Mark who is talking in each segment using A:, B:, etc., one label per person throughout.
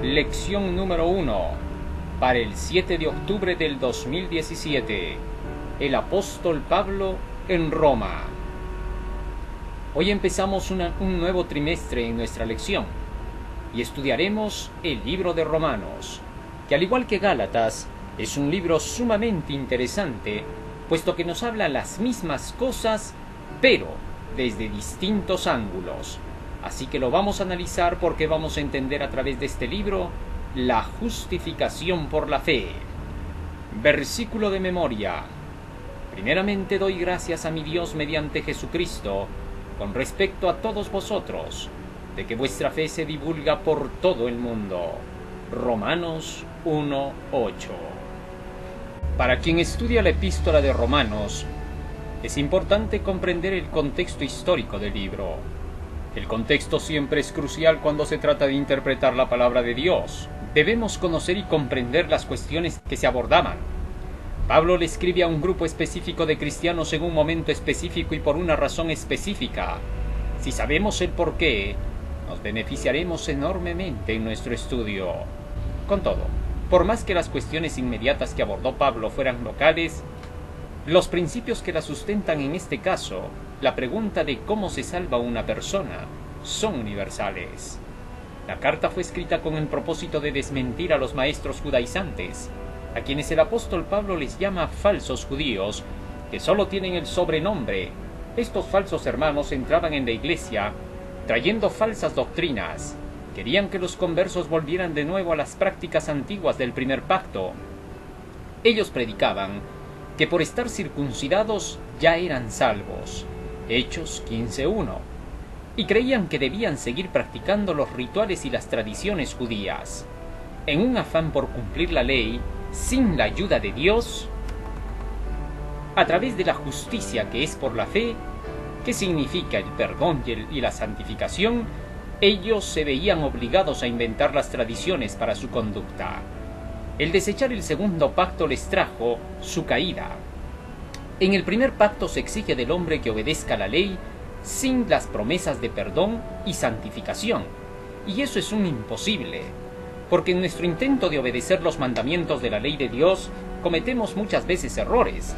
A: Lección número 1, para el 7 de octubre del 2017. El apóstol Pablo en Roma. Hoy empezamos un nuevo trimestre en nuestra lección y estudiaremos el libro de Romanos, que al igual que Gálatas, es un libro sumamente interesante, puesto que nos habla las mismas cosas, pero desde distintos ángulos. Así que lo vamos a analizar porque vamos a entender a través de este libro la justificación por la fe. Versículo de memoria. Primeramente doy gracias a mi Dios mediante Jesucristo, con respecto a todos vosotros, de que vuestra fe se divulga por todo el mundo. Romanos 1:8. Para quien estudia la epístola de Romanos, es importante comprender el contexto histórico del libro. El contexto siempre es crucial cuando se trata de interpretar la palabra de Dios. Debemos conocer y comprender las cuestiones que se abordaban. Pablo le escribe a un grupo específico de cristianos en un momento específico y por una razón específica. Si sabemos el porqué, nos beneficiaremos enormemente en nuestro estudio. Con todo, por más que las cuestiones inmediatas que abordó Pablo fueran locales, los principios que la sustentan en este caso, la pregunta de cómo se salva una persona, son universales. La carta fue escrita con el propósito de desmentir a los maestros judaizantes, a quienes el apóstol Pablo les llama falsos judíos, que solo tienen el sobrenombre. Estos falsos hermanos entraban en la iglesia trayendo falsas doctrinas. Querían que los conversos volvieran de nuevo a las prácticas antiguas del primer pacto. Ellos predicaban que por estar circuncidados ya eran salvos, Hechos 15:1, y creían que debían seguir practicando los rituales y las tradiciones judías. En un afán por cumplir la ley, sin la ayuda de Dios, a través de la justicia que es por la fe, que significa el perdón y la santificación, ellos se veían obligados a inventar las tradiciones para su conducta. El desechar el segundo pacto les trajo su caída. En el primer pacto se exige del hombre que obedezca la ley sin las promesas de perdón y santificación, y eso es un imposible, porque en nuestro intento de obedecer los mandamientos de la ley de Dios cometemos muchas veces errores,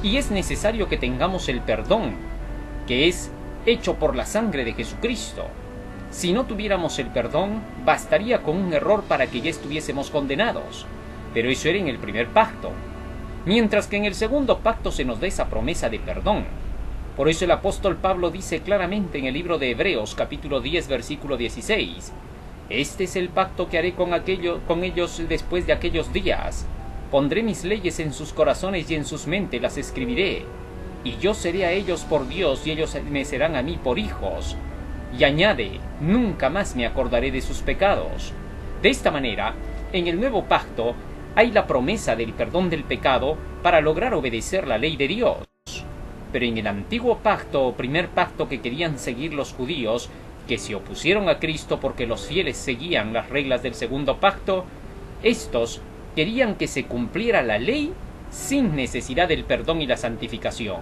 A: y es necesario que tengamos el perdón, que es hecho por la sangre de Jesucristo. Si no tuviéramos el perdón, bastaría con un error para que ya estuviésemos condenados, pero eso era en el primer pacto, mientras que en el segundo pacto se nos da esa promesa de perdón. Por eso el apóstol Pablo dice claramente en el libro de Hebreos capítulo 10 versículo 16: Este es el pacto que haré con ellos después de aquellos días. Pondré mis leyes en sus corazones y en sus mentes las escribiré. Y yo seré a ellos por Dios y ellos me serán a mí por hijos. Y añade, nunca más me acordaré de sus pecados. De esta manera, en el nuevo pacto, hay la promesa del perdón del pecado para lograr obedecer la ley de Dios. Pero en el antiguo pacto o primer pacto que querían seguir los judíos, que se opusieron a Cristo porque los fieles seguían las reglas del segundo pacto, estos querían que se cumpliera la ley sin necesidad del perdón y la santificación.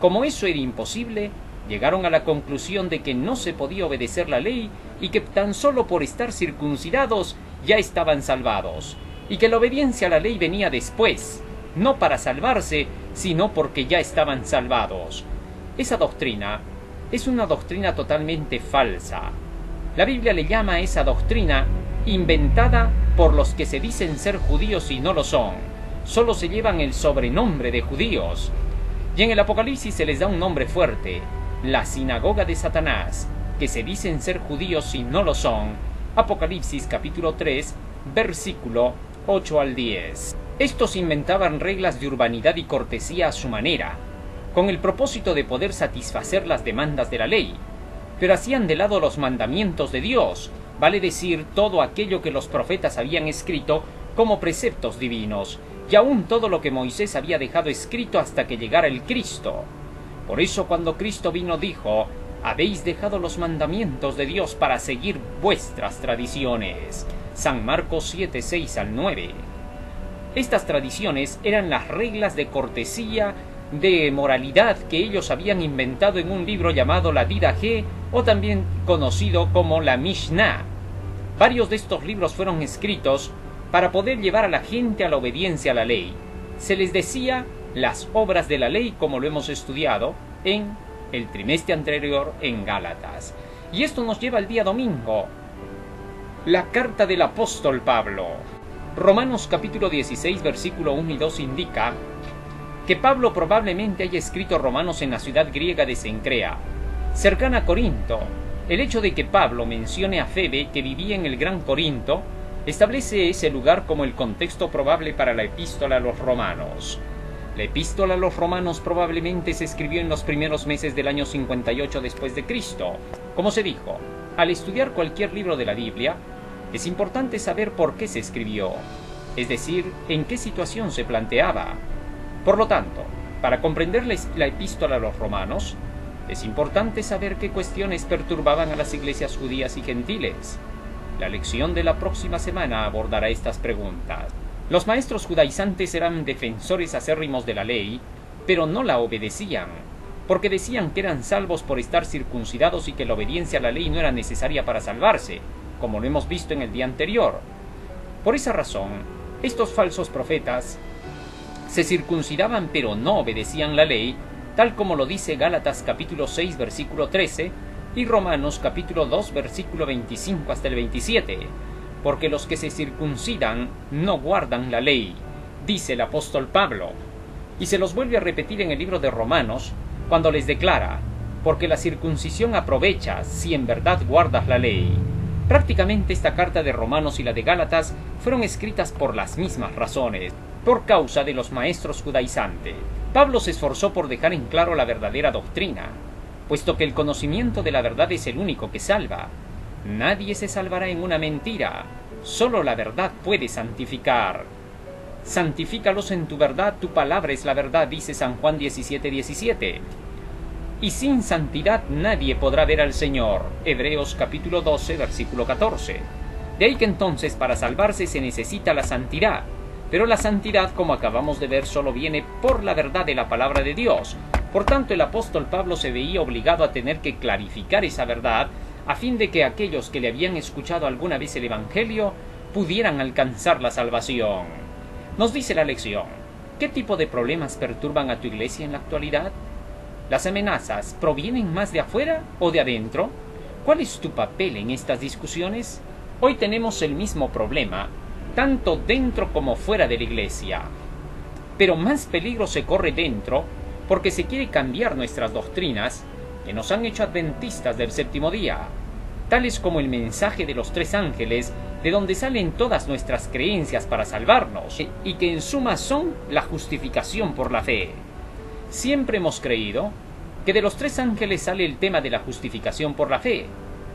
A: Como eso era imposible, llegaron a la conclusión de que no se podía obedecer la ley y que tan solo por estar circuncidados ya estaban salvados, y que la obediencia a la ley venía después, no para salvarse, sino porque ya estaban salvados. Esa doctrina es una doctrina totalmente falsa. La Biblia le llama a esa doctrina inventada por los que se dicen ser judíos y no lo son. Solo se llevan el sobrenombre de judíos. Y en el Apocalipsis se les da un nombre fuerte: la sinagoga de Satanás, que se dicen ser judíos y no lo son. Apocalipsis capítulo 3, versículo 8 al 10. Estos inventaban reglas de urbanidad y cortesía a su manera, con el propósito de poder satisfacer las demandas de la ley, pero hacían de lado los mandamientos de Dios, vale decir, todo aquello que los profetas habían escrito como preceptos divinos, y aún todo lo que Moisés había dejado escrito hasta que llegara el Cristo. Por eso cuando Cristo vino dijo: habéis dejado los mandamientos de Dios para seguir vuestras tradiciones. San Marcos 7, 6 al 9. Estas tradiciones eran las reglas de cortesía, de moralidad que ellos habían inventado en un libro llamado la Didaché, o también conocido como la Mishnah. Varios de estos libros fueron escritos para poder llevar a la gente a la obediencia a la ley. Se les decía las obras de la ley, como lo hemos estudiado en el trimestre anterior en Gálatas. Y esto nos lleva al día domingo, la carta del apóstol Pablo. Romanos capítulo 16, versículo 1 y 2 indica que Pablo probablemente haya escrito Romanos en la ciudad griega de Cencrea, cercana a Corinto. El hecho de que Pablo mencione a Febe, que vivía en el Gran Corinto, establece ese lugar como el contexto probable para la epístola a los romanos. La epístola a los romanos probablemente se escribió en los primeros meses del año 58 después de Cristo. Como se dijo, al estudiar cualquier libro de la Biblia, es importante saber por qué se escribió, es decir, en qué situación se planteaba. Por lo tanto, para comprender la epístola a los romanos, es importante saber qué cuestiones perturbaban a las iglesias judías y gentiles. La lección de la próxima semana abordará estas preguntas. Los maestros judaizantes eran defensores acérrimos de la ley, pero no la obedecían, porque decían que eran salvos por estar circuncidados y que la obediencia a la ley no era necesaria para salvarse, como lo hemos visto en el día anterior. Por esa razón, estos falsos profetas se circuncidaban pero no obedecían la ley, tal como lo dice Gálatas capítulo 6 versículo 13 y Romanos capítulo 2 versículo 25 hasta el 27, porque los que se circuncidan no guardan la ley, dice el apóstol Pablo, y se los vuelve a repetir en el libro de Romanos cuando les declara, porque la circuncisión aprovecha si en verdad guardas la ley. Prácticamente esta carta de Romanos y la de Gálatas fueron escritas por las mismas razones, por causa de los maestros judaizantes. Pablo se esforzó por dejar en claro la verdadera doctrina, puesto que el conocimiento de la verdad es el único que salva. Nadie se salvará en una mentira, solo la verdad puede santificar. Santifícalos en tu verdad, tu palabra es la verdad, dice San Juan 17:17. Y sin santidad nadie podrá ver al Señor, Hebreos capítulo 12, versículo 14. De ahí que entonces para salvarse se necesita la santidad, pero la santidad, como acabamos de ver, solo viene por la verdad de la palabra de Dios. Por tanto, el apóstol Pablo se veía obligado a tener que clarificar esa verdad, a fin de que aquellos que le habían escuchado alguna vez el Evangelio pudieran alcanzar la salvación. Nos dice la lección, ¿qué tipo de problemas perturban a tu iglesia en la actualidad? ¿Las amenazas provienen más de afuera o de adentro? ¿Cuál es tu papel en estas discusiones? Hoy tenemos el mismo problema, tanto dentro como fuera de la iglesia. Pero más peligro se corre dentro, porque se quiere cambiar nuestras doctrinas, que nos han hecho adventistas del séptimo día, tales como el mensaje de los 3 ángeles, de donde salen todas nuestras creencias para salvarnos, y que en suma son la justificación por la fe. Siempre hemos creído que de los 3 ángeles sale el tema de la justificación por la fe.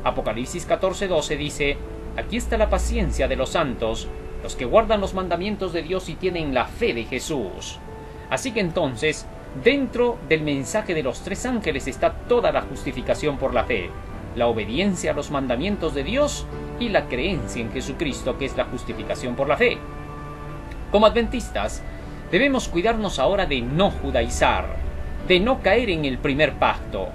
A: Apocalipsis 14:12 dice, aquí está la paciencia de los santos, los que guardan los mandamientos de Dios y tienen la fe de Jesús. Así que entonces, dentro del mensaje de los 3 ángeles está toda la justificación por la fe, la obediencia a los mandamientos de Dios y la creencia en Jesucristo, que es la justificación por la fe. Como adventistas, debemos cuidarnos ahora de no judaizar, de no caer en el primer pacto,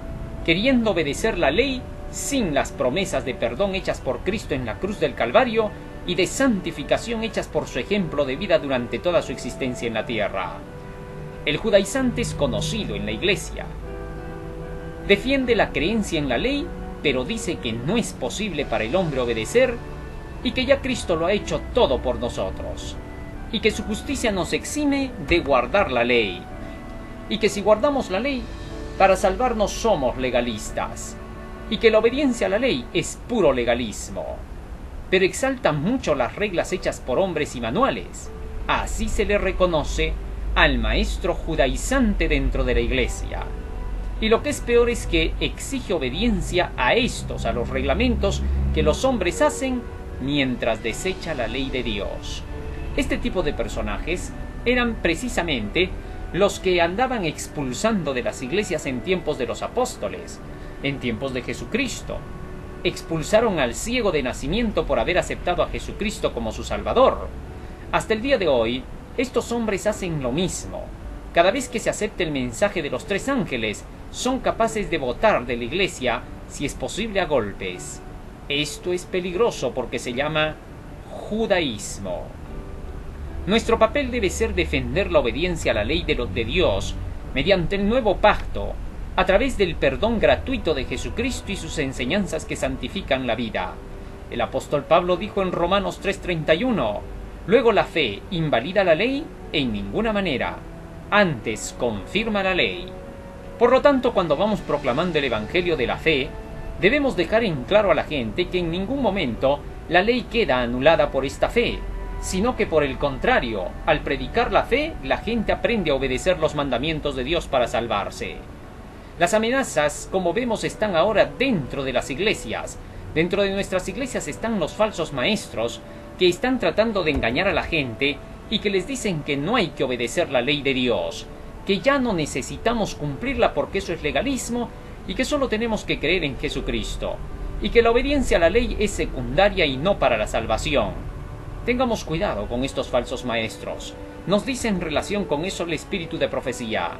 A: queriendo obedecer la ley sin las promesas de perdón hechas por Cristo en la cruz del Calvario y de santificación hechas por su ejemplo de vida durante toda su existencia en la tierra. El judaizante es conocido en la iglesia. Defiende la creencia en la ley, pero dice que no es posible para el hombre obedecer y que ya Cristo lo ha hecho todo por nosotros, y que su justicia nos exime de guardar la ley, y que si guardamos la ley, para salvarnos somos legalistas, y que la obediencia a la ley es puro legalismo. Pero exalta mucho las reglas hechas por hombres y manuales. Así se le reconoce al maestro judaizante dentro de la iglesia. Y lo que es peor es que exige obediencia a los reglamentos que los hombres hacen mientras desecha la ley de Dios. Este tipo de personajes eran precisamente los que andaban expulsando de las iglesias en tiempos de los apóstoles, en tiempos de Jesucristo. Expulsaron al ciego de nacimiento por haber aceptado a Jesucristo como su Salvador. Hasta el día de hoy, estos hombres hacen lo mismo. Cada vez que se acepta el mensaje de los 3 ángeles, son capaces de botar de la iglesia, si es posible a golpes. Esto es peligroso porque se llama judaísmo. Nuestro papel debe ser defender la obediencia a la ley de Dios mediante el nuevo pacto, a través del perdón gratuito de Jesucristo y sus enseñanzas que santifican la vida. El apóstol Pablo dijo en Romanos 3:31, luego la fe invalida la ley en ninguna manera, antes confirma la ley. Por lo tanto, cuando vamos proclamando el evangelio de la fe, debemos dejar en claro a la gente que en ningún momento la ley queda anulada por esta fe, sino que por el contrario, al predicar la fe, la gente aprende a obedecer los mandamientos de Dios para salvarse. Las amenazas, como vemos, están ahora dentro de las iglesias. Dentro de nuestras iglesias están los falsos maestros que están tratando de engañar a la gente y que les dicen que no hay que obedecer la ley de Dios, que ya no necesitamos cumplirla porque eso es legalismo y que solo tenemos que creer en Jesucristo, y que la obediencia a la ley es secundaria y no para la salvación. Tengamos cuidado con estos falsos maestros. Nos dice en relación con eso el espíritu de profecía: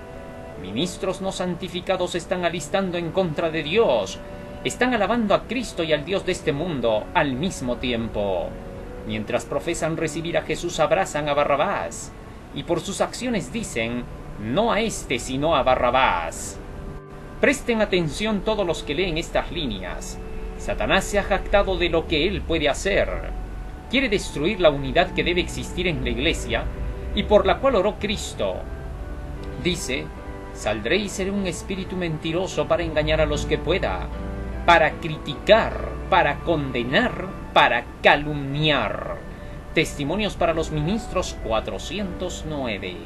A: ministros no santificados están alistando en contra de Dios, están alabando a Cristo y al Dios de este mundo al mismo tiempo. Mientras profesan recibir a Jesús, abrazan a Barrabás, y por sus acciones dicen, no a este sino a Barrabás. Presten atención todos los que leen estas líneas. Satanás se ha jactado de lo que él puede hacer. Quiere destruir la unidad que debe existir en la iglesia y por la cual oró Cristo. Dice, saldré y seré un espíritu mentiroso para engañar a los que pueda, para criticar, para condenar, para calumniar. Testimonios para los ministros 409.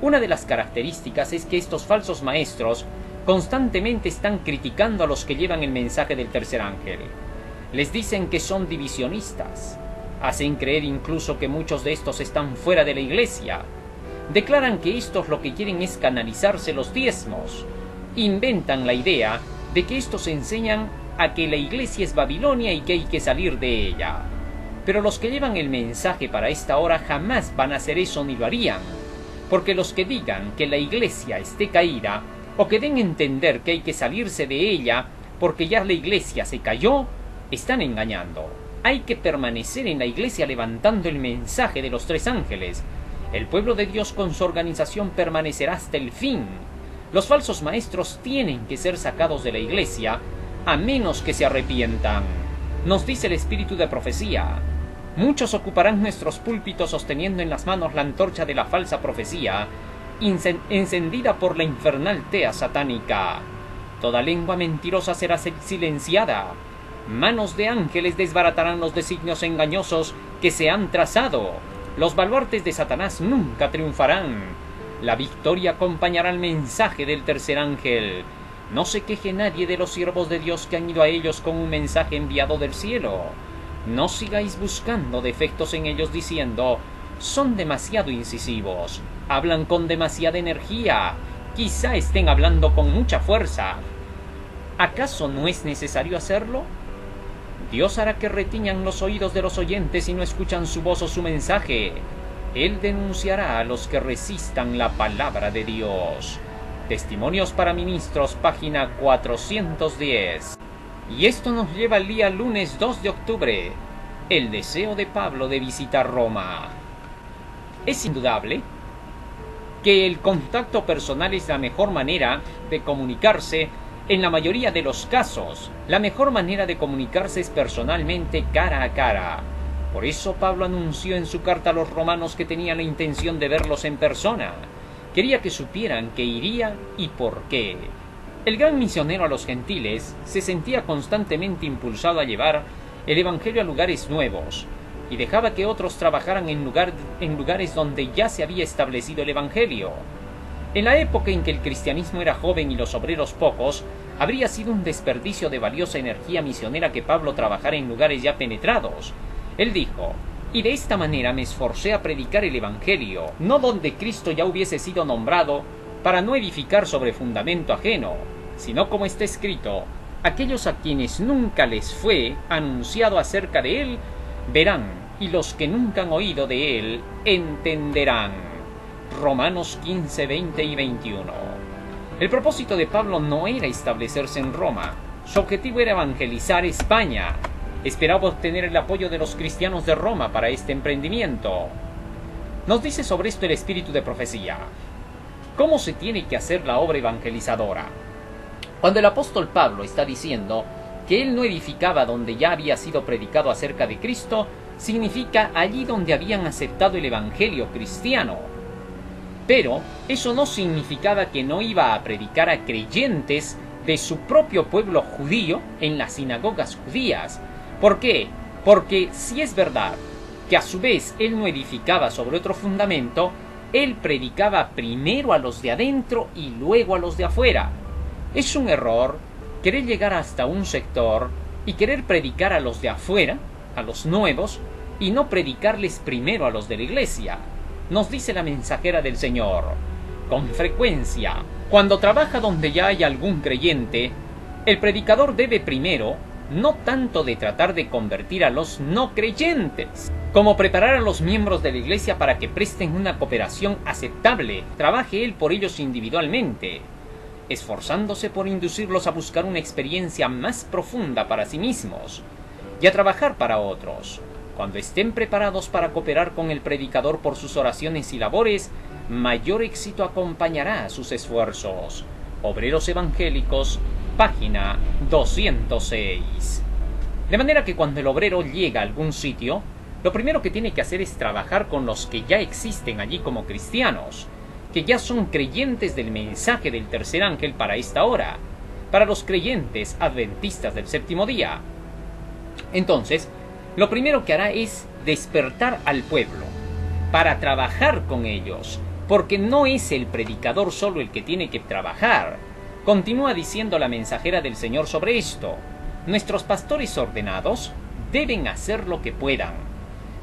A: Una de las características es que estos falsos maestros constantemente están criticando a los que llevan el mensaje del tercer ángel. Les dicen que son divisionistas. Hacen creer incluso que muchos de estos están fuera de la iglesia. Declaran que estos lo que quieren es canalizarse los diezmos. Inventan la idea de que estos enseñan a que la iglesia es Babilonia y que hay que salir de ella. Pero los que llevan el mensaje para esta hora jamás van a hacer eso ni lo harían, porque los que digan que la iglesia esté caída o que den a entender que hay que salirse de ella porque ya la iglesia se cayó, están engañando. Hay que permanecer en la iglesia levantando el mensaje de los tres ángeles. El pueblo de Dios con su organización permanecerá hasta el fin. Los falsos maestros tienen que ser sacados de la iglesia, a menos que se arrepientan. Nos dice el espíritu de profecía. Muchos ocuparán nuestros púlpitos sosteniendo en las manos la antorcha de la falsa profecía, encendida por la infernal tea satánica. Toda lengua mentirosa será silenciada. Manos de ángeles desbaratarán los designios engañosos que se han trazado. Los baluartes de Satanás nunca triunfarán. La victoria acompañará el mensaje del tercer ángel. No se queje nadie de los siervos de Dios que han ido a ellos con un mensaje enviado del cielo. No sigáis buscando defectos en ellos diciendo, son demasiado incisivos, hablan con demasiada energía, quizá estén hablando con mucha fuerza. ¿Acaso no es necesario hacerlo? Dios hará que retiñan los oídos de los oyentes y no escuchan su voz o su mensaje. Él denunciará a los que resistan la palabra de Dios. Testimonios para ministros, página 410. Y esto nos lleva al día lunes 2 de octubre, el deseo de Pablo de visitar Roma. Es indudable que el contacto personal es la mejor manera de comunicarse en la mayoría de los casos. La mejor manera de comunicarse es personalmente, cara a cara. Por eso Pablo anunció en su carta a los romanos que tenía la intención de verlos en persona. Quería que supieran que iría y por qué. El gran misionero a los gentiles se sentía constantemente impulsado a llevar el evangelio a lugares nuevos y dejaba que otros trabajaran en lugares donde ya se había establecido el evangelio. En la época en que el cristianismo era joven y los obreros pocos, habría sido un desperdicio de valiosa energía misionera que Pablo trabajara en lugares ya penetrados. Él dijo, y de esta manera me esforcé a predicar el evangelio, no donde Cristo ya hubiese sido nombrado, para no edificar sobre fundamento ajeno, sino como está escrito, aquellos a quienes nunca les fue anunciado acerca de él, verán, y los que nunca han oído de él, entenderán. Romanos 15, 20 y 21. El propósito de Pablo no era establecerse en Roma. Su objetivo era evangelizar España. esperaba obtener el apoyo de los cristianos de Roma para este emprendimiento. Nos dice sobre esto el espíritu de profecía. ¿Cómo se tiene que hacer la obra evangelizadora? Cuando el apóstol Pablo está diciendo que él no edificaba donde ya había sido predicado acerca de Cristo, significa allí donde habían aceptado el evangelio cristiano. Pero eso no significaba que no iba a predicar a creyentes de su propio pueblo judío en las sinagogas judías. ¿Por qué? Porque si es verdad que a su vez él no edificaba sobre otro fundamento, él predicaba primero a los de adentro y luego a los de afuera. Es un error querer llegar hasta un sector y querer predicar a los de afuera, a los nuevos, y no predicarles primero a los de la iglesia. Nos dice la mensajera del Señor: con frecuencia, cuando trabaja donde ya hay algún creyente, el predicador debe primero no tanto de tratar de convertir a los no creyentes, como preparar a los miembros de la iglesia para que presten una cooperación aceptable, trabaje él por ellos individualmente, esforzándose por inducirlos a buscar una experiencia más profunda para sí mismos y a trabajar para otros. Cuando estén preparados para cooperar con el predicador por sus oraciones y labores, mayor éxito acompañará a sus esfuerzos. Obreros Evangélicos, página 206. De manera que cuando el obrero llega a algún sitio, lo primero que tiene que hacer es trabajar con los que ya existen allí como cristianos, que ya son creyentes del mensaje del tercer ángel para esta hora, para los creyentes adventistas del séptimo día. Entonces, lo primero que hará es despertar al pueblo, para trabajar con ellos, porque no es el predicador solo el que tiene que trabajar. Continúa diciendo la mensajera del Señor sobre esto: nuestros pastores ordenados deben hacer lo que puedan,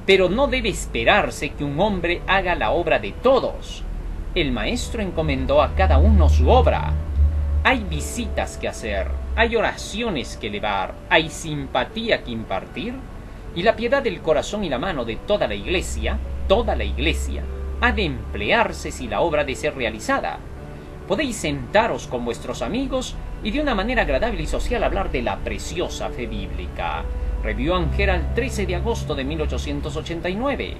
A: pero no debe esperarse que un hombre haga la obra de todos. El Maestro encomendó a cada uno su obra. Hay visitas que hacer, hay oraciones que elevar, hay simpatía que impartir, y la piedad del corazón y la mano de toda la iglesia, ha de emplearse si la obra ha de ser realizada. Podéis sentaros con vuestros amigos y de una manera agradable y social hablar de la preciosa fe bíblica. Review and Herald, 13 de agosto de 1889.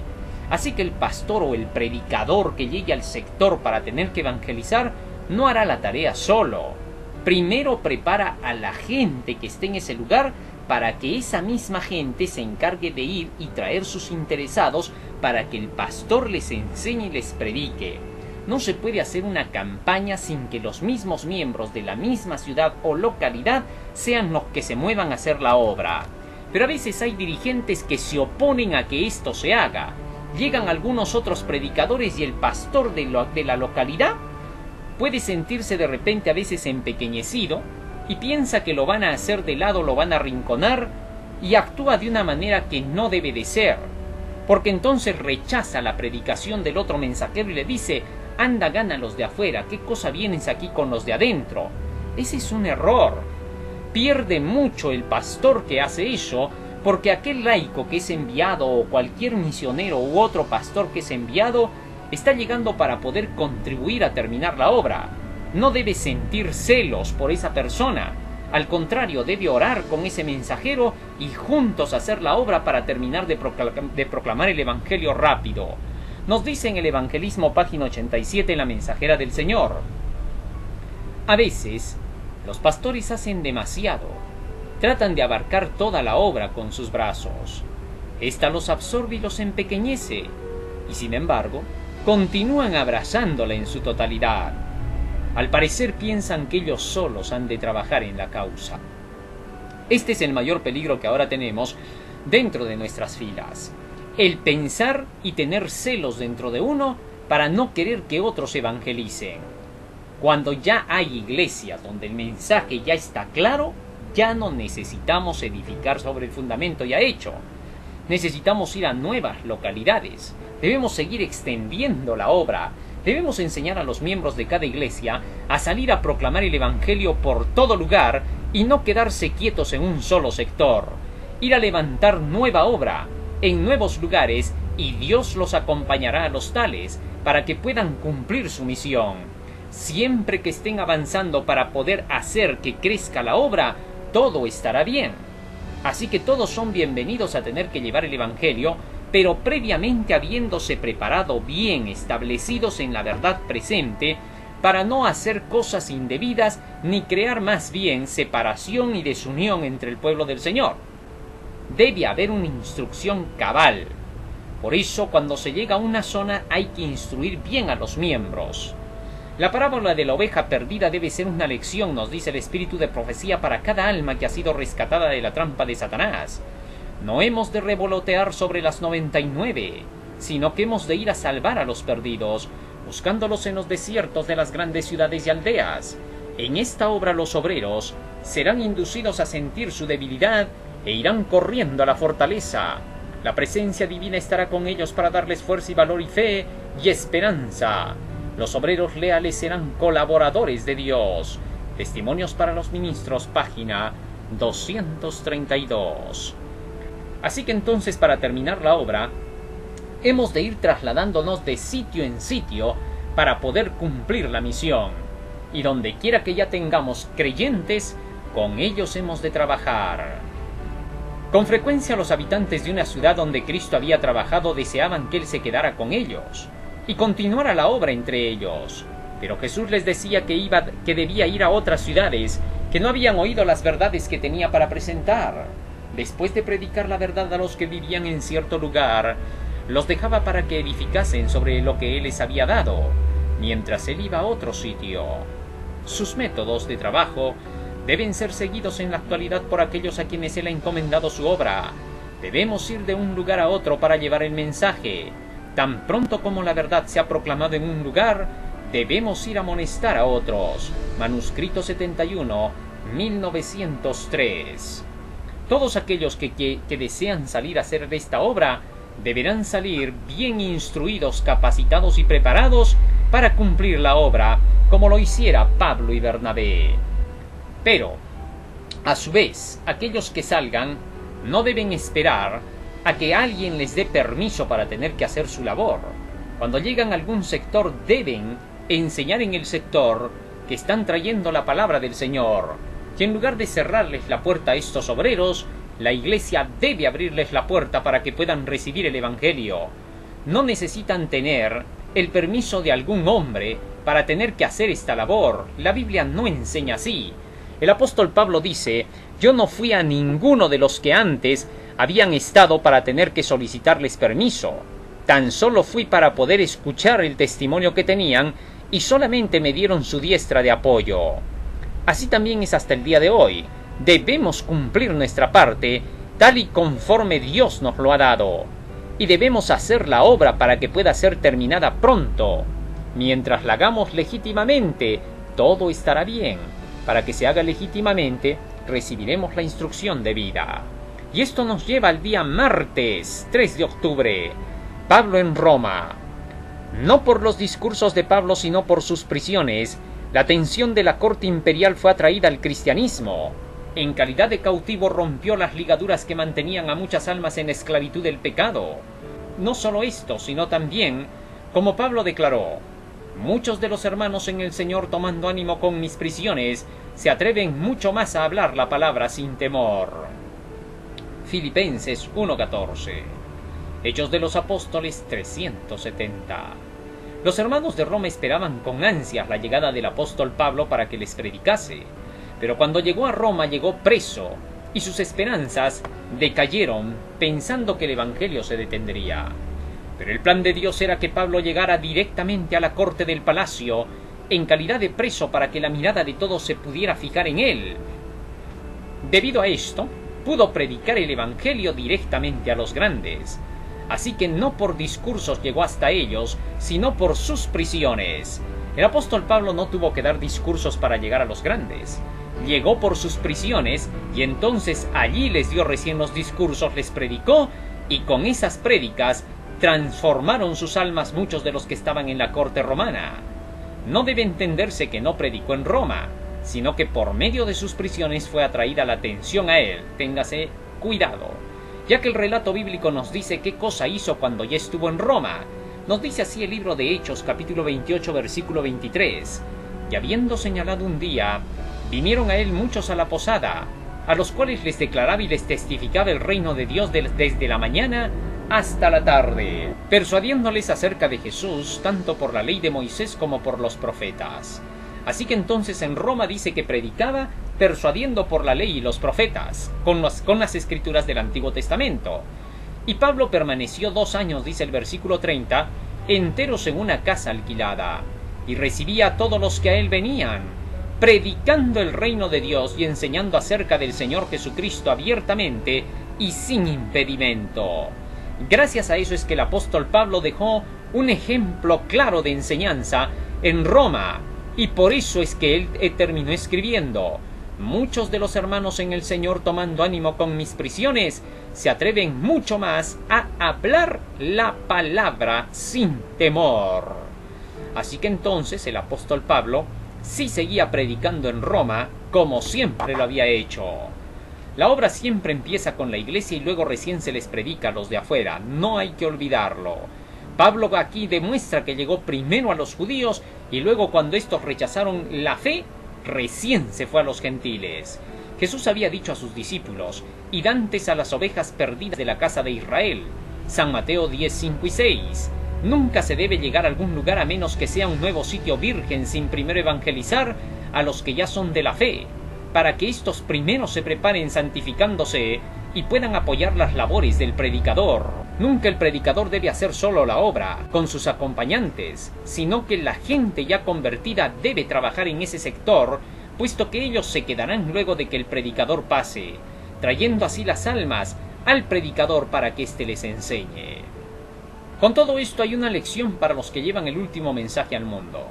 A: Así que el pastor o el predicador que llegue al sector para tener que evangelizar no hará la tarea solo. Primero prepara a la gente que esté en ese lugar para que esa misma gente se encargue de ir y traer sus interesados para que el pastor les enseñe y les predique. No se puede hacer una campaña sin que los mismos miembros de la misma ciudad o localidad sean los que se muevan a hacer la obra. Pero a veces hay dirigentes que se oponen a que esto se haga. Llegan algunos otros predicadores y el pastor de la localidad puede sentirse de repente a veces empequeñecido y piensa que lo van a hacer de lado, lo van a arrinconar, y actúa de una manera que no debe de ser, porque entonces rechaza la predicación del otro mensajero y le dice: anda, gana los de afuera, ¿qué cosa vienes aquí con los de adentro? Ese es un error. Pierde mucho el pastor que hace eso, porque aquel laico que es enviado o cualquier misionero u otro pastor que es enviado está llegando para poder contribuir a terminar la obra. No debe sentir celos por esa persona. Al contrario, debe orar con ese mensajero y juntos hacer la obra para terminar de proclamar el Evangelio rápido. Nos dice en el Evangelismo, página 87, la mensajera del Señor: a veces, los pastores hacen demasiado. Tratan de abarcar toda la obra con sus brazos. Esta los absorbe y los empequeñece, y sin embargo, continúan abrazándola en su totalidad. Al parecer piensan que ellos solos han de trabajar en la causa. Este es el mayor peligro que ahora tenemos dentro de nuestras filas. El pensar y tener celos dentro de uno para no querer que otros evangelicen. Cuando ya hay iglesias donde el mensaje ya está claro, ya no necesitamos edificar sobre el fundamento ya hecho. Necesitamos ir a nuevas localidades. Debemos seguir extendiendo la obra. Debemos enseñar a los miembros de cada iglesia a salir a proclamar el Evangelio por todo lugar y no quedarse quietos en un solo sector. Ir a levantar nueva obra en nuevos lugares, y Dios los acompañará a los tales para que puedan cumplir su misión. Siempre que estén avanzando para poder hacer que crezca la obra, todo estará bien. Así que todos son bienvenidos a tener que llevar el Evangelio, pero previamente habiéndose preparado bien, establecidos en la verdad presente, para no hacer cosas indebidas ni crear más bien separación y desunión entre el pueblo del Señor. Debe haber una instrucción cabal. Por eso, cuando se llega a una zona hay que instruir bien a los miembros. La parábola de la oveja perdida debe ser una lección, nos dice el espíritu de profecía, para cada alma que ha sido rescatada de la trampa de Satanás. No hemos de revolotear sobre las 99, sino que hemos de ir a salvar a los perdidos, buscándolos en los desiertos de las grandes ciudades y aldeas. En esta obra los obreros serán inducidos a sentir su debilidad e irán corriendo a la fortaleza. La presencia divina estará con ellos para darles fuerza y valor y fe y esperanza. Los obreros leales serán colaboradores de Dios. Testimonios para los ministros, página 232. Así que entonces, para terminar la obra, hemos de ir trasladándonos de sitio en sitio para poder cumplir la misión. Y donde quiera que ya tengamos creyentes, con ellos hemos de trabajar. Con frecuencia los habitantes de una ciudad donde Cristo había trabajado deseaban que Él se quedara con ellos y continuara la obra entre ellos. Pero Jesús les decía que debía ir a otras ciudades, que no habían oído las verdades que tenía para presentar. Después de predicar la verdad a los que vivían en cierto lugar, los dejaba para que edificasen sobre lo que Él les había dado, mientras Él iba a otro sitio. Sus métodos de trabajo deben ser seguidos en la actualidad por aquellos a quienes Él ha encomendado su obra. Debemos ir de un lugar a otro para llevar el mensaje. Tan pronto como la verdad se ha proclamado en un lugar, debemos ir a amonestar a otros. Manuscrito 71, 1903. Todos aquellos que desean salir a hacer de esta obra deberán salir bien instruidos, capacitados y preparados para cumplir la obra, como lo hiciera Pablo y Bernabé. Pero, a su vez, aquellos que salgan no deben esperar a que alguien les dé permiso para tener que hacer su labor. Cuando llegan a algún sector deben enseñar en el sector que están trayendo la palabra del Señor, y en lugar de cerrarles la puerta a estos obreros, la Iglesia debe abrirles la puerta para que puedan recibir el Evangelio. No necesitan tener el permiso de algún hombre para tener que hacer esta labor. La Biblia no enseña así. El apóstol Pablo dice: yo no fui a ninguno de los que antes habían estado para tener que solicitarles permiso. Tan solo fui para poder escuchar el testimonio que tenían y solamente me dieron su diestra de apoyo. Así también es hasta el día de hoy. Debemos cumplir nuestra parte tal y conforme Dios nos lo ha dado. Y debemos hacer la obra para que pueda ser terminada pronto. Mientras la hagamos legítimamente, todo estará bien. Para que se haga legítimamente, recibiremos la instrucción debida. Y esto nos lleva al día martes 3 de octubre. Pablo en Roma. No por los discursos de Pablo, sino por sus prisiones, la atención de la corte imperial fue atraída al cristianismo. En calidad de cautivo rompió las ligaduras que mantenían a muchas almas en esclavitud del pecado. No solo esto, sino también, como Pablo declaró: muchos de los hermanos en el Señor, tomando ánimo con mis prisiones, se atreven mucho más a hablar la palabra sin temor. Filipenses 1:14. Hechos de los Apóstoles 370. Los hermanos de Roma esperaban con ansias la llegada del apóstol Pablo para que les predicase. Pero cuando llegó a Roma llegó preso, y sus esperanzas decayeron pensando que el Evangelio se detendría. Pero el plan de Dios era que Pablo llegara directamente a la corte del palacio en calidad de preso para que la mirada de todos se pudiera fijar en él. Debido a esto, pudo predicar el Evangelio directamente a los grandes. Así que no por discursos llegó hasta ellos, sino por sus prisiones. El apóstol Pablo no tuvo que dar discursos para llegar a los grandes. Llegó por sus prisiones y entonces allí les dio recién los discursos, les predicó, y con esas prédicas transformaron sus almas muchos de los que estaban en la corte romana. No debe entenderse que no predicó en Roma, sino que por medio de sus prisiones fue atraída la atención a él. Téngase cuidado, ya que el relato bíblico nos dice qué cosa hizo cuando ya estuvo en Roma. Nos dice así el libro de Hechos, capítulo 28, versículo 23. Y habiendo señalado un día, vinieron a él muchos a la posada, a los cuales les declaraba y les testificaba el reino de Dios desde la mañana hasta la tarde, persuadiéndoles acerca de Jesús, tanto por la ley de Moisés como por los profetas. Así que entonces en Roma dice que predicaba persuadiendo por la ley y los profetas, con las escrituras del Antiguo Testamento. Y Pablo permaneció 2 años, dice el versículo 30, enteros en una casa alquilada, y recibía a todos los que a él venían, predicando el reino de Dios y enseñando acerca del Señor Jesucristo abiertamente y sin impedimento. Gracias a eso es que el apóstol Pablo dejó un ejemplo claro de enseñanza en Roma, y por eso es que él terminó escribiendo: muchos de los hermanos en el Señor, tomando ánimo con mis prisiones, se atreven mucho más a hablar la palabra sin temor. Así que entonces el apóstol Pablo sí seguía predicando en Roma como siempre lo había hecho. La obra siempre empieza con la iglesia y luego recién se les predica a los de afuera, no hay que olvidarlo. Pablo aquí demuestra que llegó primero a los judíos y luego, cuando estos rechazaron la fe, recién se fue a los gentiles. Jesús había dicho a sus discípulos: id antes a las ovejas perdidas de la casa de Israel. San Mateo 10, 5 y 6. Nunca se debe llegar a algún lugar a menos que sea un nuevo sitio virgen sin primero evangelizar a los que ya son de la fe, para que estos primeros se preparen santificándose y puedan apoyar las labores del predicador. Nunca el predicador debe hacer solo la obra, con sus acompañantes, sino que la gente ya convertida debe trabajar en ese sector, puesto que ellos se quedarán luego de que el predicador pase, trayendo así las almas al predicador para que éste les enseñe. Con todo esto hay una lección para los que llevan el último mensaje al mundo.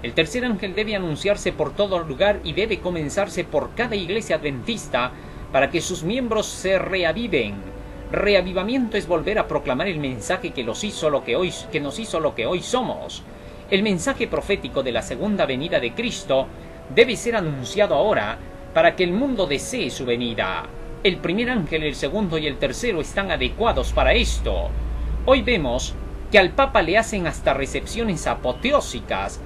A: El tercer ángel debe anunciarse por todo lugar y debe comenzarse por cada iglesia adventista para que sus miembros se reaviven. Reavivamiento es volver a proclamar el mensaje que nos hizo lo que hoy somos. El mensaje profético de la segunda venida de Cristo debe ser anunciado ahora para que el mundo desee su venida. El primer ángel, el segundo y el tercero están adecuados para esto. Hoy vemos que al Papa le hacen hasta recepciones apoteósicas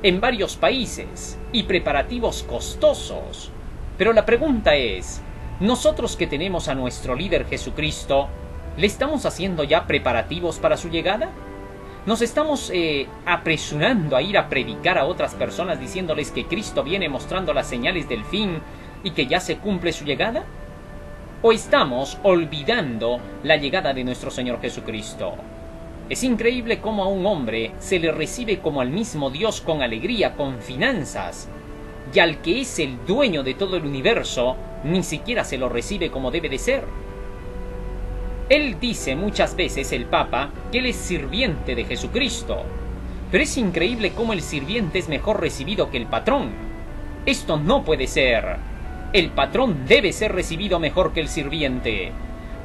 A: en varios países y preparativos costosos. Pero la pregunta es: nosotros que tenemos a nuestro líder Jesucristo, ¿le estamos haciendo ya preparativos para su llegada? ¿Nos estamos apresurando a ir a predicar a otras personas diciéndoles que Cristo viene mostrando las señales del fin y que ya se cumple su llegada? ¿O estamos olvidando la llegada de nuestro Señor Jesucristo? Es increíble cómo a un hombre se le recibe como al mismo Dios con alegría, con finanzas, y al que es el dueño de todo el universo, ni siquiera se lo recibe como debe de ser. Él dice muchas veces, el Papa, que él es sirviente de Jesucristo, pero es increíble cómo el sirviente es mejor recibido que el patrón. Esto no puede ser. El patrón debe ser recibido mejor que el sirviente.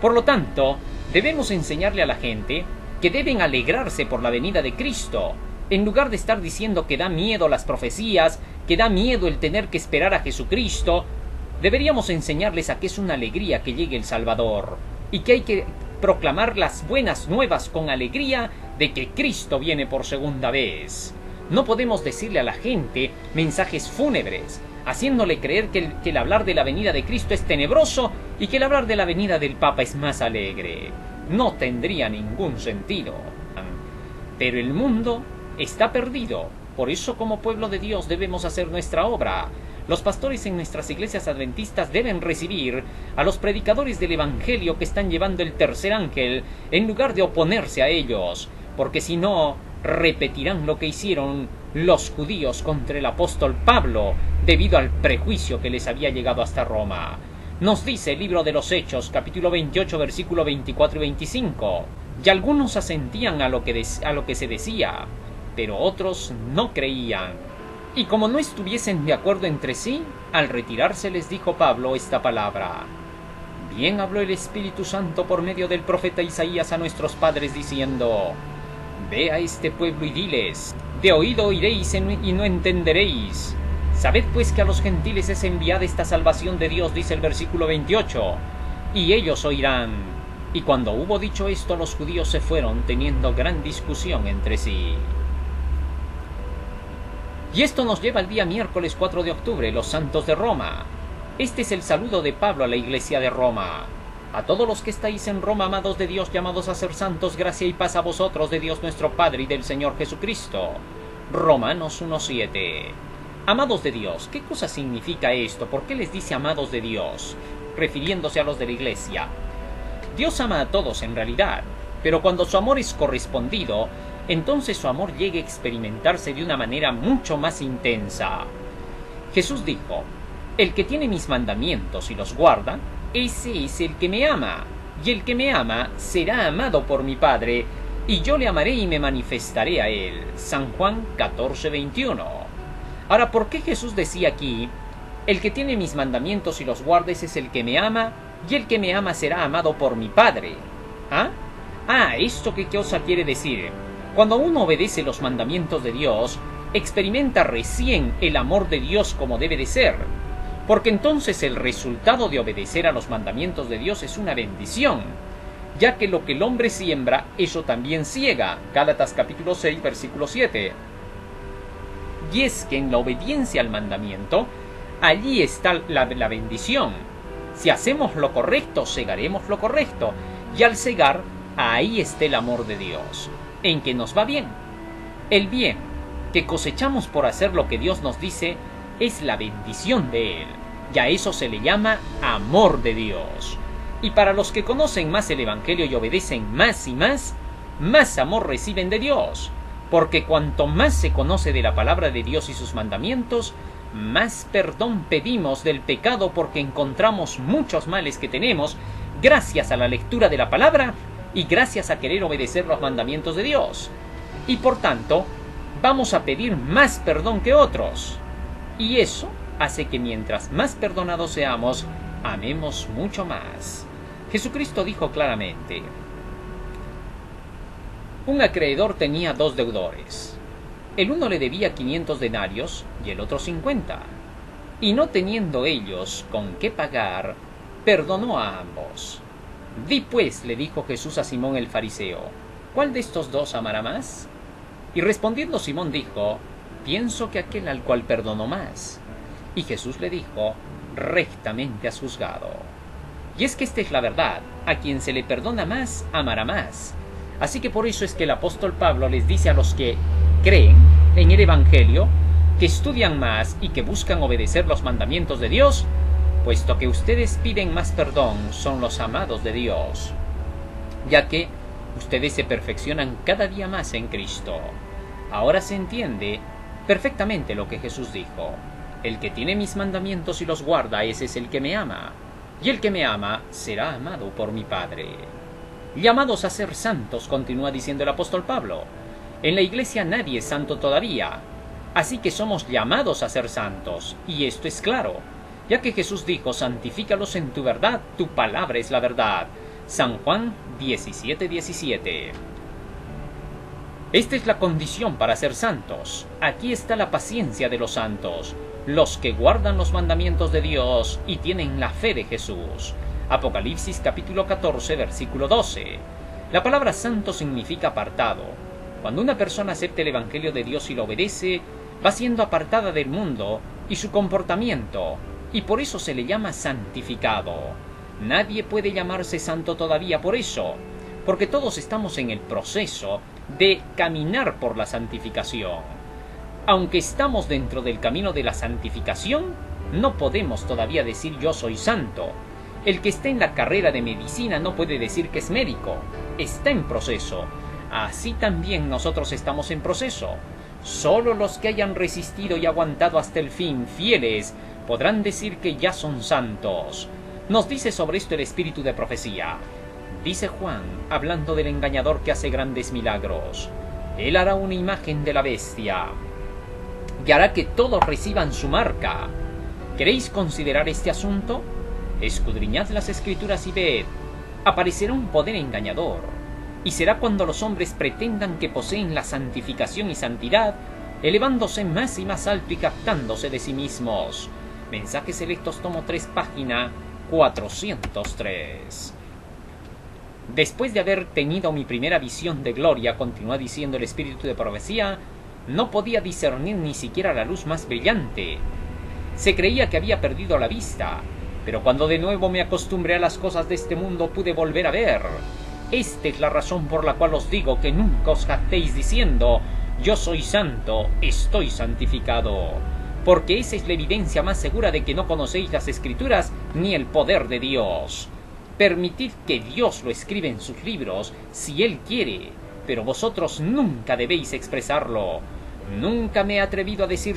A: Por lo tanto, debemos enseñarle a la gente que deben alegrarse por la venida de Cristo, en lugar de estar diciendo que da miedo las profecías, que da miedo el tener que esperar a Jesucristo. Deberíamos enseñarles a que es una alegría que llegue el Salvador, y que hay que proclamar las buenas nuevas con alegría de que Cristo viene por segunda vez. No podemos decirle a la gente mensajes fúnebres, haciéndole creer que el hablar de la venida de Cristo es tenebroso y que el hablar de la venida del Papa es más alegre. No tendría ningún sentido. Pero el mundo está perdido. Por eso, como pueblo de Dios, debemos hacer nuestra obra. Los pastores en nuestras iglesias adventistas deben recibir a los predicadores del Evangelio que están llevando el tercer ángel, en lugar de oponerse a ellos, porque si no, repetirán lo que hicieron los judíos contra el apóstol Pablo, debido al prejuicio que les había llegado hasta Roma. Nos dice el libro de los Hechos, capítulo 28, versículo 24 y 25. Y algunos asentían a lo que se decía, pero otros no creían. Y como no estuviesen de acuerdo entre sí, al retirarse les dijo Pablo esta palabra: bien habló el Espíritu Santo por medio del profeta Isaías a nuestros padres diciendo: ve a este pueblo y diles, de oído oiréis y no entenderéis. Sabed pues que a los gentiles es enviada esta salvación de Dios, dice el versículo 28, y ellos oirán. Y cuando hubo dicho esto, los judíos se fueron, teniendo gran discusión entre sí. Y esto nos lleva al día miércoles 4 de octubre, los santos de Roma. Este es el saludo de Pablo a la iglesia de Roma. A todos los que estáis en Roma, amados de Dios, llamados a ser santos, gracia y paz a vosotros de Dios nuestro Padre y del Señor Jesucristo. Romanos 1:7. Amados de Dios, ¿qué cosa significa esto? ¿Por qué les dice amados de Dios? Refiriéndose a los de la iglesia. Dios ama a todos en realidad, pero cuando su amor es correspondido, entonces su amor llega a experimentarse de una manera mucho más intensa. Jesús dijo: el que tiene mis mandamientos y los guarda, ese es el que me ama, y el que me ama será amado por mi Padre, y yo le amaré y me manifestaré a él. San Juan 14:21. Ahora, ¿por qué Jesús decía aquí: el que tiene mis mandamientos y los guarda, ese es el que me ama, y el que me ama será amado por mi Padre? ¿Esto qué cosa quiere decir? Cuando uno obedece los mandamientos de Dios, experimenta recién el amor de Dios como debe de ser, porque entonces el resultado de obedecer a los mandamientos de Dios es una bendición, ya que lo que el hombre siembra, eso también ciega. Gálatas capítulo 6, versículo 7. Y es que en la obediencia al mandamiento, allí está la bendición. Si hacemos lo correcto, segaremos lo correcto, y al segar, ahí está el amor de Dios, en que nos va bien. El bien que cosechamos por hacer lo que Dios nos dice es la bendición de Él, y a eso se le llama amor de Dios. Y para los que conocen más el Evangelio y obedecen más y más amor reciben de Dios, porque cuanto más se conoce de la palabra de Dios y sus mandamientos, más perdón pedimos del pecado, porque encontramos muchos males que tenemos gracias a la lectura de la palabra y gracias a querer obedecer los mandamientos de Dios. Y por tanto, vamos a pedir más perdón que otros. Y eso hace que mientras más perdonados seamos, amemos mucho más. Jesucristo dijo claramente: un acreedor tenía 2 deudores. El uno le debía 500 denarios y el otro 50. Y no teniendo ellos con qué pagar, perdonó a ambos. Di pues, le dijo Jesús a Simón el fariseo, ¿cuál de estos 2 amará más? Y respondiendo Simón dijo: pienso que aquel al cual perdonó más. Y Jesús le dijo: rectamente has juzgado. Y es que esta es la verdad: a quien se le perdona más, amará más. Así que por eso es que el apóstol Pablo les dice a los que creen en el Evangelio, que estudian más y que buscan obedecer los mandamientos de Dios: puesto que ustedes piden más perdón, son los amados de Dios, ya que ustedes se perfeccionan cada día más en Cristo. Ahora se entiende perfectamente lo que Jesús dijo: el que tiene mis mandamientos y los guarda, ese es el que me ama, y el que me ama será amado por mi Padre. Llamados a ser santos, continúa diciendo el apóstol Pablo. En la iglesia nadie es santo todavía, así que somos llamados a ser santos, y esto es claro, ya que Jesús dijo: santifícalos en tu verdad, tu palabra es la verdad. San Juan 17:17. Esta es la condición para ser santos. Aquí está la paciencia de los santos, los que guardan los mandamientos de Dios y tienen la fe de Jesús. Apocalipsis capítulo 14, versículo 12. La palabra santo significa apartado. Cuando una persona acepta el Evangelio de Dios y lo obedece, va siendo apartada del mundo y su comportamiento, y por eso se le llama santificado. Nadie puede llamarse santo todavía por eso, porque todos estamos en el proceso de caminar por la santificación. Aunque estamos dentro del camino de la santificación, no podemos todavía decir yo soy santo. El que está en la carrera de medicina no puede decir que es médico, está en proceso. Así también nosotros estamos en proceso. Solo los que hayan resistido y aguantado hasta el fin, fieles, podrán decir que ya son santos. Nos dice sobre esto el espíritu de profecía. Dice Juan, hablando del engañador que hace grandes milagros: él hará una imagen de la bestia y hará que todos reciban su marca. ¿Queréis considerar este asunto? Escudriñad las escrituras y ved. Aparecerá un poder engañador, y será cuando los hombres pretendan que poseen la santificación y santidad, elevándose más y más alto y captándose de sí mismos. Mensajes Selectos, tomo 3, página 403. Después de haber tenido mi primera visión de gloria, continúa diciendo el espíritu de profecía, no podía discernir ni siquiera la luz más brillante. Se creía que había perdido la vista, pero cuando de nuevo me acostumbré a las cosas de este mundo pude volver a ver. Esta es la razón por la cual os digo que nunca os jactéis diciendo: yo soy santo, estoy santificado, porque esa es la evidencia más segura de que no conocéis las Escrituras ni el poder de Dios. Permitid que Dios lo escriba en sus libros si Él quiere, pero vosotros nunca debéis expresarlo. Nunca me he atrevido a decir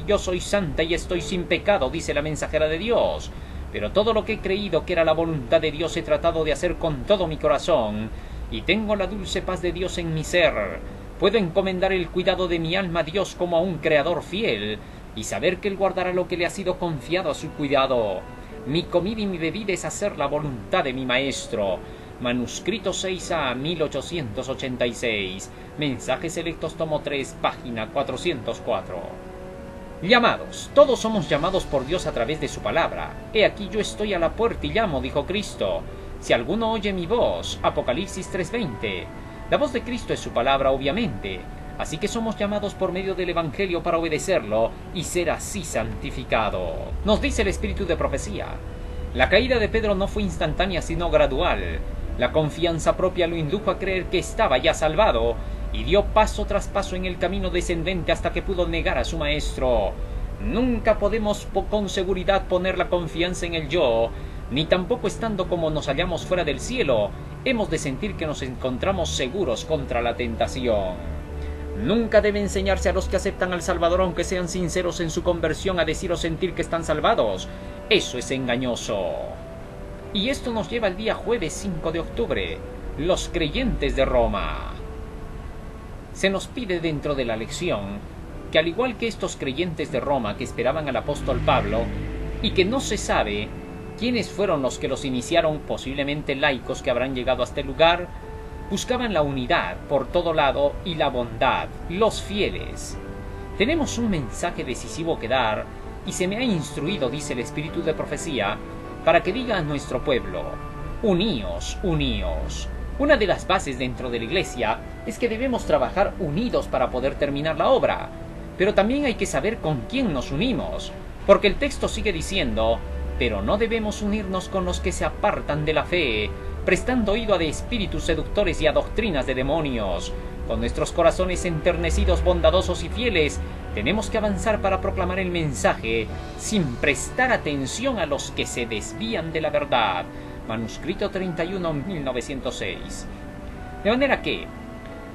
A: yo soy santa y estoy sin pecado, dice la mensajera de Dios. Pero todo lo que he creído que era la voluntad de Dios he tratado de hacer con todo mi corazón, y tengo la dulce paz de Dios en mi ser. Puedo encomendar el cuidado de mi alma a Dios como a un Creador fiel, y saber que Él guardará lo que le ha sido confiado a su cuidado. Mi comida y mi bebida es hacer la voluntad de mi Maestro. Manuscrito 6A, 1886. Mensajes Selectos, tomo 3, página 404. Llamados. Todos somos llamados por Dios a través de su palabra. He aquí yo estoy a la puerta y llamo, dijo Cristo. Si alguno oye mi voz, Apocalipsis 3:20. La voz de Cristo es su palabra, obviamente. Así que somos llamados por medio del Evangelio para obedecerlo y ser así santificado. Nos dice el Espíritu de Profecía. La caída de Pedro no fue instantánea sino gradual. La confianza propia lo indujo a creer que estaba ya salvado, y dio paso tras paso en el camino descendente hasta que pudo negar a su Maestro. Nunca podemos con seguridad poner la confianza en el yo, ni tampoco estando como nos hallamos fuera del cielo, hemos de sentir que nos encontramos seguros contra la tentación. Nunca debe enseñarse a los que aceptan al Salvador, aunque sean sinceros en su conversión, a decir o sentir que están salvados. Eso es engañoso. Y esto nos lleva al día jueves 5 de octubre, los creyentes de Roma. Se nos pide dentro de la lección que, al igual que estos creyentes de Roma que esperaban al apóstol Pablo, y que no se sabe quiénes fueron los que los iniciaron, posiblemente laicos que habrán llegado a este lugar, buscaban la unidad por todo lado y la bondad, los fieles. Tenemos un mensaje decisivo que dar, y se me ha instruido, dice el Espíritu de Profecía, para que diga a nuestro pueblo: uníos, uníos. Una de las bases dentro de la Iglesia es que debemos trabajar unidos para poder terminar la obra, pero también hay que saber con quién nos unimos, porque el texto sigue diciendo: pero no debemos unirnos con los que se apartan de la fe, prestando oído a de espíritus seductores y a doctrinas de demonios. Con nuestros corazones enternecidos, bondadosos y fieles, tenemos que avanzar para proclamar el mensaje, sin prestar atención a los que se desvían de la verdad. Manuscrito 31, 1906. De manera que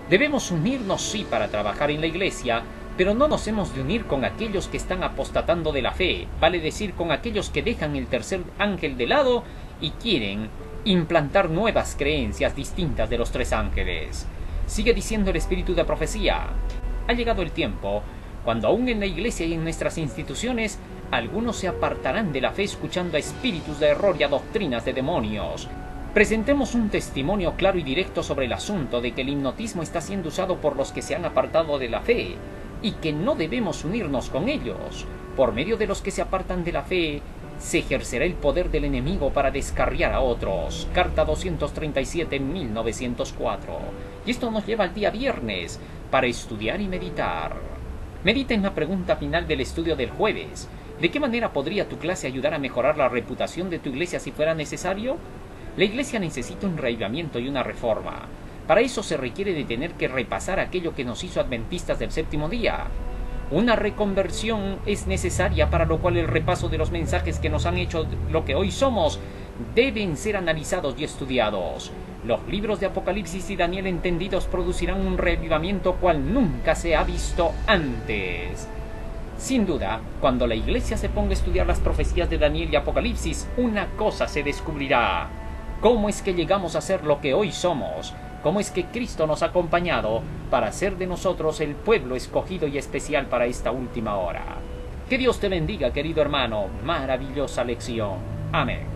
A: debemos unirnos sí para trabajar en la Iglesia, pero no nos hemos de unir con aquellos que están apostatando de la fe, vale decir, con aquellos que dejan el tercer ángel de lado y quieren implantar nuevas creencias distintas de los tres ángeles. Sigue diciendo el Espíritu de Profecía: ha llegado el tiempo cuando aún en la Iglesia y en nuestras instituciones algunos se apartarán de la fe escuchando a espíritus de error y a doctrinas de demonios. Presentemos un testimonio claro y directo sobre el asunto de que el hipnotismo está siendo usado por los que se han apartado de la fe, y que no debemos unirnos con ellos. Por medio de los que se apartan de la fe, se ejercerá el poder del enemigo para descarriar a otros. Carta 237, 1904. Y esto nos lleva al día viernes, para estudiar y meditar. Medita en la pregunta final del estudio del jueves. ¿De qué manera podría tu clase ayudar a mejorar la reputación de tu iglesia si fuera necesario? La iglesia necesita un reavivamiento y una reforma. Para eso se requiere de tener que repasar aquello que nos hizo adventistas del séptimo día. Una reconversión es necesaria, para lo cual el repaso de los mensajes que nos han hecho lo que hoy somos deben ser analizados y estudiados. Los libros de Apocalipsis y Daniel entendidos producirán un reavivamiento cual nunca se ha visto antes. Sin duda, cuando la Iglesia se ponga a estudiar las profecías de Daniel y Apocalipsis, una cosa se descubrirá: cómo es que llegamos a ser lo que hoy somos, cómo es que Cristo nos ha acompañado para hacer de nosotros el pueblo escogido y especial para esta última hora. Que Dios te bendiga, querido hermano. Maravillosa lección. Amén.